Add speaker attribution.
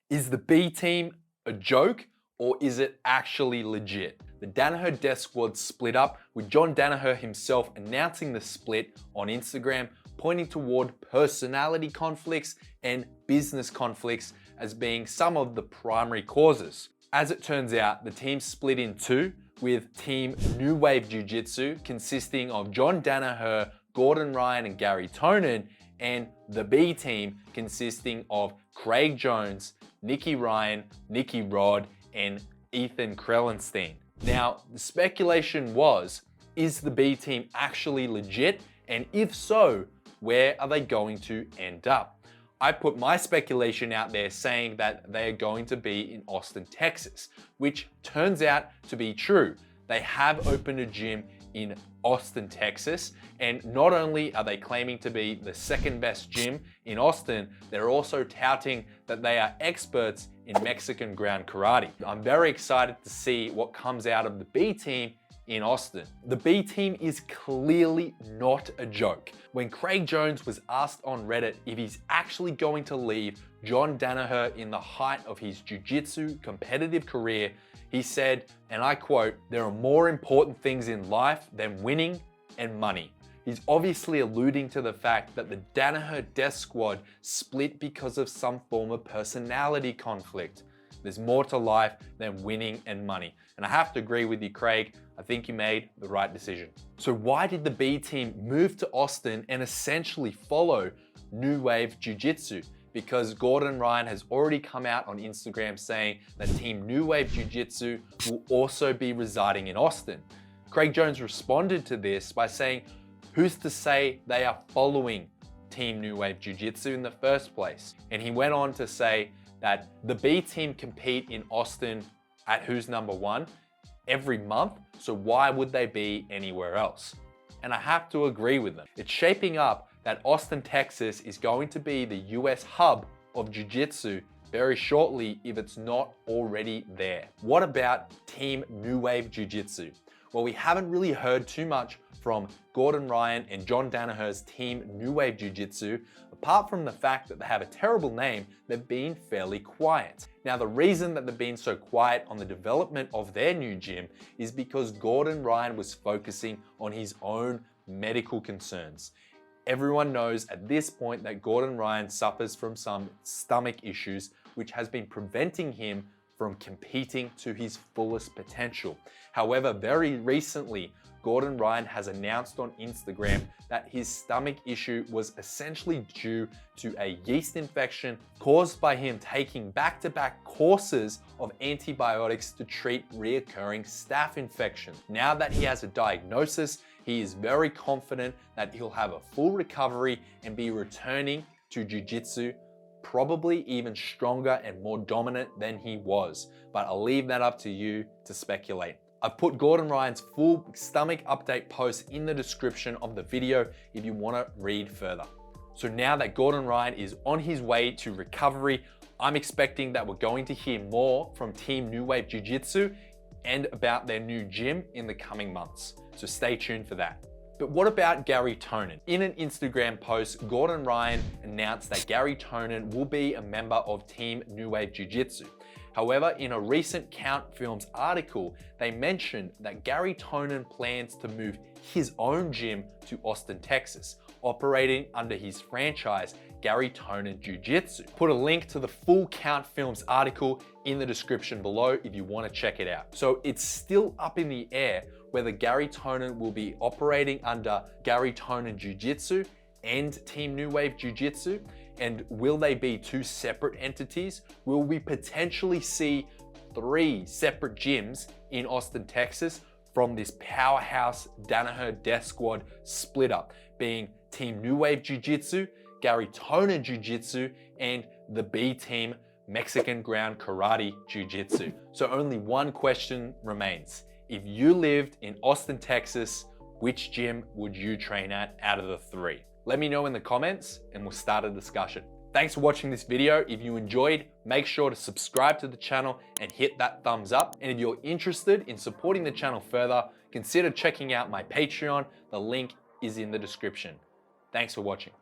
Speaker 1: Is the B team a joke or is it actually legit? The Danaher Death Squad split up, with John Danaher himself announcing the split on Instagram, pointing toward personality conflicts and business conflicts as being some of the primary causes. As it turns out, the team split in two, with Team New Wave Jiu Jitsu consisting of John Danaher, Gordon Ryan and Gary Tonon, and the B team consisting of Craig Jones, Nicky Ryan, Nicky Rod, and Ethan Krellenstein. Now, the speculation was, is the B team actually legit? And if so, where are they going to end up? I put my speculation out there saying that they are going to be in Austin, Texas, which turns out to be true. They have opened a gym in Austin, Texas, and not only are they claiming to be the second best gym in Austin, they're also touting that they are experts in Mexican ground karate. I'm very excited to see what comes out of the B team in Austin. The B team is clearly not a joke. When Craig Jones was asked on Reddit if he's actually going to leave John Danaher in the height of his jiu-jitsu competitive career, he said, and I quote, "There are more important things in life than winning and money." He's obviously alluding to the fact that the Danaher Death Squad split because of some form of personality conflict. There's more to life than winning and money. And I have to agree with you, Craig. I think you made the right decision. So why did the B team move to Austin and essentially follow New Wave Jiu Jitsu? Because Gordon Ryan has already come out on Instagram saying that Team New Wave Jiu Jitsu will also be residing in Austin. Craig Jones responded to this by saying, who's to say they are following Team New Wave Jiu Jitsu in the first place? And he went on to say that the B team compete in Austin at who's number one every month, so why would they be anywhere else? And I have to agree with them. It's shaping up that Austin, Texas is going to be the US hub of jiu-jitsu very shortly if it's not already there. What about Team New Wave Jiu-Jitsu? Well, we haven't really heard too much from Gordon Ryan and John Danaher's Team New Wave Jiu-Jitsu. Apart from the fact that they have a terrible name, they've been fairly quiet. Now, the reason that they've been so quiet on the development of their new gym is because Gordon Ryan was focusing on his own medical concerns. Everyone knows at this point that Gordon Ryan suffers from some stomach issues, which has been preventing him from competing to his fullest potential. However, very recently, Gordon Ryan has announced on Instagram that his stomach issue was essentially due to a yeast infection caused by him taking back-to-back courses of antibiotics to treat reoccurring staph infection. Now that he has a diagnosis, he is very confident that he'll have a full recovery and be returning to jiu-jitsu, probably even stronger and more dominant than he was. But I'll leave that up to you to speculate. I've put Gordon Ryan's full stomach update post in the description of the video if you want to read further. So now that Gordon Ryan is on his way to recovery, I'm expecting that we're going to hear more from Team New Wave Jiu Jitsu and about their new gym in the coming months. So stay tuned for that. But what about Gary Tonon? In an Instagram post, Gordon Ryan announced that Gary Tonon will be a member of Team New Wave Jiu Jitsu. However, in a recent Count Films article, they mentioned that Gary Tonon plans to move his own gym to Austin, Texas, operating under his franchise, Gary Tonon Jiu-Jitsu. Put a link to the full Count Films article in the description below if you want to check it out. So it's still up in the air whether Gary Tonon will be operating under Gary Tonon Jiu-Jitsu and Team New Wave Jiu-Jitsu, and will they be two separate entities? Will we potentially see 3 separate gyms in Austin, Texas from this powerhouse Danaher Death Squad split up, being Team New Wave Jiu-Jitsu, Gary Tonon Jiu-Jitsu, and the B team Mexican Ground Karate Jiu-Jitsu? So only one question remains. If you lived in Austin, Texas, which gym would you train at out of the 3? Let me know in the comments and we'll start a discussion. Thanks for watching this video. If you enjoyed, make sure to subscribe to the channel and hit that thumbs up. And if you're interested in supporting the channel further, consider checking out my Patreon. The link is in the description. Thanks for watching.